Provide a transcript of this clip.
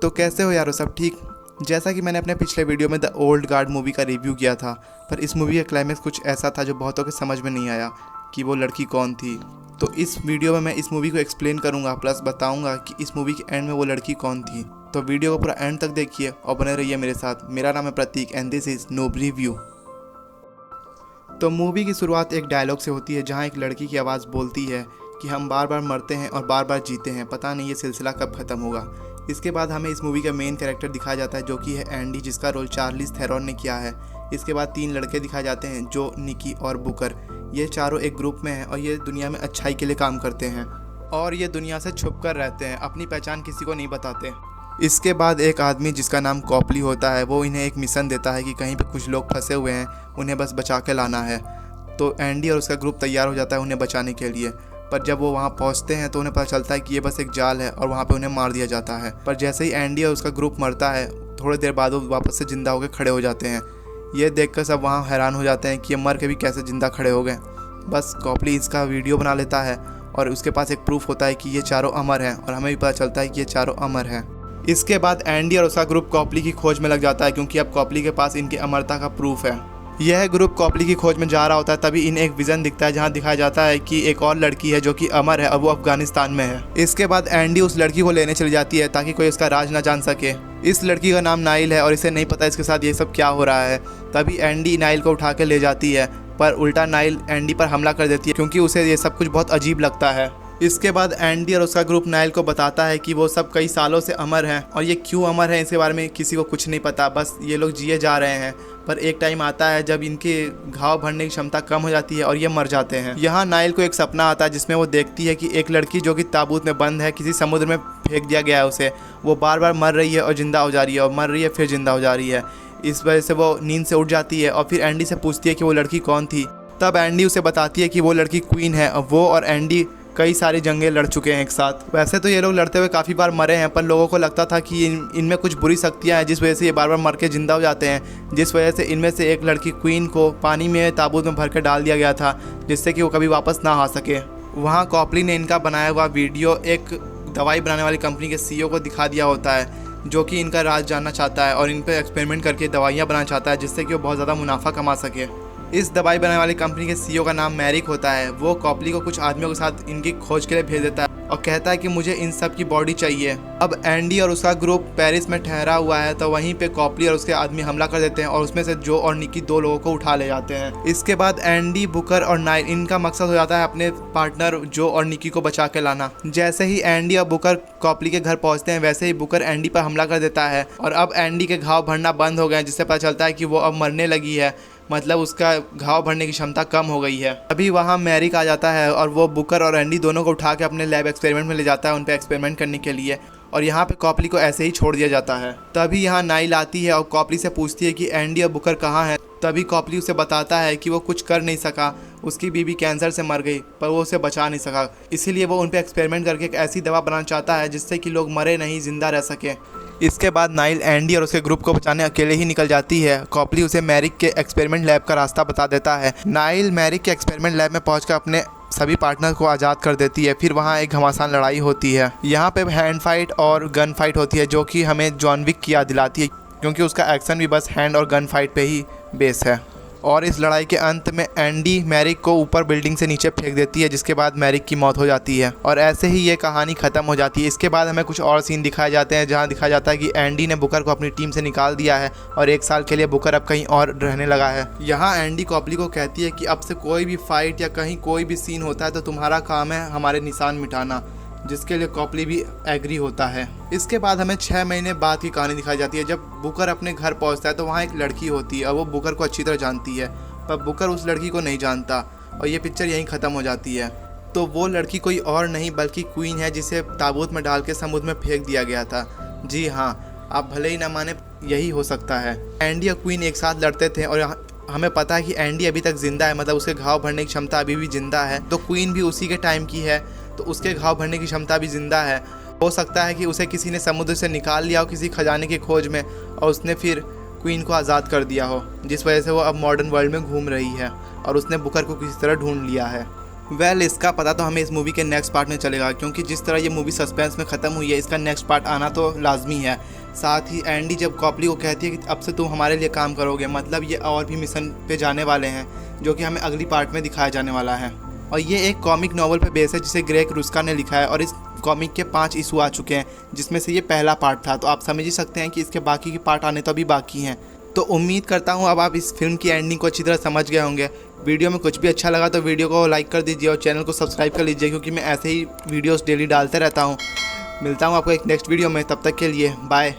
तो कैसे हो यारो, सब ठीक। जैसा कि मैंने अपने पिछले वीडियो में द ओल्ड गार्ड मूवी का रिव्यू किया था, पर इस मूवी का क्लाइमेक्स कुछ ऐसा था जो बहुतों के समझ में नहीं आया कि वो लड़की कौन थी। तो इस वीडियो में मैं इस मूवी को एक्सप्लेन करूंगा, प्लस बताऊंगा कि इस मूवी के एंड में वो लड़की कौन थी। तो वीडियो को पूरा एंड तक देखिए और बने रहिए मेरे साथ। मेरा नाम है Prateek and this is noob review. तो मूवी की शुरुआत एक डायलॉग से होती है जहाँ एक लड़की की आवाज़ बोलती है कि हम बार बार मरते हैं और बार बार जीते हैं, पता नहीं ये सिलसिला कब ख़त्म होगा। इसके बाद हमें इस मूवी का मेन कैरेक्टर दिखाया जाता है जो कि है एंडी, जिसका रोल चार्लिस थेरॉन ने किया है। इसके बाद 3 लड़के दिखाए जाते हैं जो निकी और बुकर। ये चारों एक ग्रुप में हैं और ये दुनिया में अच्छाई के लिए काम करते हैं और ये दुनिया से छुप कर रहते हैं, अपनी पहचान किसी को नहीं बताते। इसके बाद एक आदमी जिसका नाम कॉपली होता है, वो इन्हें एक मिशन देता है कि कहीं पे कुछ लोग फंसे हुए हैं, उन्हें बस बचा के लाना है। तो एंडी और उसका ग्रुप तैयार हो जाता है उन्हें बचाने के लिए। पर जब वो वहाँ पहुँचते हैं तो उन्हें पता चलता है कि ये बस एक जाल है और वहाँ पे उन्हें मार दिया जाता है। पर जैसे ही एंडी और उसका ग्रुप मरता है, थोड़ी देर बाद वो वापस से ज़िंदा होकर खड़े हो जाते हैं। ये देखकर सब वहाँ हैरान हो जाते हैं कि ये मर के भी कैसे ज़िंदा खड़े हो गए। बस कॉपली इसका वीडियो बना लेता है और उसके पास एक प्रूफ होता है कि ये चारों अमर हैं और हमें भी पता चलता है कि ये चारों अमर हैं। इसके बाद एंडी और उसका ग्रुप कॉपली की खोज में लग जाता है क्योंकि अब कॉपली के पास इनकी अमरता का प्रूफ है। यह ग्रुप कॉपली की खोज में जा रहा होता है, तभी इन्हें एक विज़न दिखता है जहां दिखाया जाता है कि एक और लड़की है जो कि अमर है और वो अफगानिस्तान में है। इसके बाद एंडी उस लड़की को लेने चली जाती है ताकि कोई उसका राज ना जान सके। इस लड़की का नाम नाइल है और इसे नहीं पता इसके साथ ये सब क्या हो रहा है। तभी एंडी नाइल को उठा के ले जाती है, पर उल्टा नाइल एंडी पर हमला कर देती है क्योंकि उसे ये सब कुछ बहुत अजीब लगता है। इसके बाद एंडी और उसका ग्रुप नाइल को बताता है कि वो सब कई सालों से अमर हैं और ये क्यों अमर हैं इसके बारे में किसी को कुछ नहीं पता, बस ये लोग जिए जा रहे हैं। पर एक टाइम आता है जब इनके घाव भरने की क्षमता कम हो जाती है और ये मर जाते हैं। यहाँ नाइल को एक सपना आता है जिसमें वो देखती है कि एक लड़की जो कि ताबूत में बंद है, किसी समुद्र में फेंक दिया गया है उसे, वो बार बार मर रही है और ज़िंदा हो जा रही है और मर रही है फिर ज़िंदा हो जा रही है। इस वजह से वो नींद से उठ जाती है और फिर एंडी से पूछती है कि वो लड़की कौन थी। तब एंडी उसे बताती है कि वो लड़की क्वीन है और वो और एंडी कई सारी जंगें लड़ चुके हैं एक साथ। वैसे तो ये लोग लड़ते हुए काफ़ी बार मरे हैं, पर लोगों को लगता था कि इनमें कुछ बुरी शक्तियाँ हैं जिस वजह से ये बार बार मर के ज़िंदा हो जाते हैं, जिस वजह से इनमें से एक लड़की क्वीन को पानी में ताबूत में भर के डाल दिया गया था जिससे कि वो कभी वापस ना आ सके। वहाँ कॉपली ने इनका बनाया हुआ वीडियो एक दवाई बनाने वाली कंपनी के CEO को दिखा दिया होता है जो कि इनका राज जानना चाहता है और इन पर एक्सपेरिमेंट करके दवाइयाँ बनाना चाहता है जिससे कि वो बहुत ज़्यादा मुनाफा कमा सके। इस दवाई बनाने वाली कंपनी के CEO का नाम मैरिक होता है। वो कॉपली को कुछ आदमियों के साथ इनकी खोज के लिए भेज देता है और कहता है कि मुझे इन सब की बॉडी चाहिए। अब एंडी और उसका ग्रुप पेरिस में ठहरा हुआ है, तो वहीं पे कॉपली और उसके आदमी हमला कर देते हैं और उसमें से जो और निकी 2 लोगों को उठा ले जाते हैं। इसके बाद एंडी, बुकर और नाइल, इनका मकसद हो जाता है अपने पार्टनर जो और निकी को बचा के लाना। जैसे ही एंडी और बुकर कॉपली के घर पहुँचते हैं वैसे ही बुकर एंडी पर हमला कर देता है और अब एंडी के घाव भरना बंद हो गए, जिससे पता चलता है कि वो अब मरने लगी है, मतलब उसका घाव भरने की क्षमता कम हो गई है। अभी वहाँ मैरिक आ जाता है और वो बुकर और एंडी दोनों को उठा के अपने लैब एक्सपेरिमेंट में ले जाता है उन पे एक्सपेरिमेंट करने के लिए, और यहाँ पे कॉपली को ऐसे ही छोड़ दिया जाता है। तभी यहाँ नाइल आती है और कॉपली से पूछती है कि एंडी और बुकर कहाँ हैं। तभी कॉपली उसे बताता है कि वो कुछ कर नहीं सका, उसकी बीवी कैंसर से मर गई पर वो उसे बचा नहीं सका, इसीलिए वो उन पे एक्सपेरिमेंट करके एक ऐसी दवा बनाना चाहता है जिससे कि लोग मरे नहीं, जिंदा रह सके। इसके बाद नाइल एंडी और उसके ग्रुप को बचाने अकेले ही निकल जाती है। कॉपली उसे मैरिक के एक्सपेरिमेंट लैब का रास्ता बता देता है। नाइल मैरिक के एक्सपेरिमेंट लैब में पहुंचकर अपने सभी पार्टनर को आज़ाद कर देती है। फिर वहां एक घमासान लड़ाई होती है। यहाँ पे हैंड फाइट और गन फाइट होती है जो कि हमें जॉन विक की याद दिलाती है क्योंकि उसका एक्शन भी बस हैंड और गन फाइट पे ही बेस है। और इस लड़ाई के अंत में एंडी मैरिक को ऊपर बिल्डिंग से नीचे फेंक देती है जिसके बाद मैरिक की मौत हो जाती है और ऐसे ही ये कहानी ख़त्म हो जाती है। इसके बाद हमें कुछ और सीन दिखाए जाते हैं जहां दिखाया जाता है कि एंडी ने बुकर को अपनी टीम से निकाल दिया है और 1 साल के लिए बुकर अब कहीं और रहने लगा है। यहाँ एंडी कॉपली को कहती है कि अब से कोई भी फाइट या कहीं कोई भी सीन होता है तो तुम्हारा काम है हमारे निशान मिटाना, जिसके लिए कॉपली भी एग्री होता है। इसके बाद हमें 6 महीने बाद की कहानी दिखाई जाती है। जब बुकर अपने घर पहुंचता है तो वहाँ एक लड़की होती है और वो बुकर को अच्छी तरह जानती है, पर बुकर उस लड़की को नहीं जानता और ये पिक्चर यहीं ख़त्म हो जाती है। तो वो लड़की कोई और नहीं बल्कि क्वीन है जिसे ताबूत में डाल के समुद्र में फेंक दिया गया था। जी हाँ, आप भले ही ना माने, यही हो सकता है। एंडी और क्वीन एक साथ लड़ते थे और हमें पता है कि एंडी अभी तक जिंदा है, मतलब उसके घाव भरने की क्षमता अभी भी जिंदा है। तो क्वीन भी उसी के टाइम की है तो उसके घाव भरने की क्षमता भी जिंदा है। हो सकता है कि उसे किसी ने समुद्र से निकाल लिया हो किसी खजाने की खोज में और उसने फिर क्वीन को आज़ाद कर दिया हो, जिस वजह से वो अब मॉडर्न वर्ल्ड में घूम रही है और उसने बुकर को किसी तरह ढूंढ लिया है। वेल इसका पता तो हमें इस मूवी के नेक्स्ट पार्ट में चलेगा, क्योंकि जिस तरह ये मूवी सस्पेंस में ख़त्म हुई है इसका नेक्स्ट पार्ट आना तो लाजमी है। साथ ही एंडी जब कॉपली को कहती है कि अब से तुम हमारे लिए काम करोगे, मतलब ये और भी मिशन पे जाने वाले हैं, जो कि हमें अगली पार्ट में दिखाया जाने वाला है। और ये एक कॉमिक नॉवल पे बेस है जिसे ग्रेग रुस्का ने लिखा है, और इस कॉमिक के 5 इशू आ चुके हैं, जिसमें से ये पहला पार्ट था। तो आप समझ ही सकते हैं कि इसके बाकी के पार्ट आने तो अभी बाकी हैं। तो उम्मीद करता हूँ अब आप इस फिल्म की एंडिंग को अच्छी तरह समझ गए होंगे। वीडियो में कुछ भी अच्छा लगा तो वीडियो को लाइक कर दीजिए और चैनल को सब्सक्राइब कर लीजिए, क्योंकि मैं ऐसे ही वीडियोस डेली डालते रहता हूँ। मिलता हूँ आपको एक नेक्स्ट वीडियो में, तब तक के लिए बाय।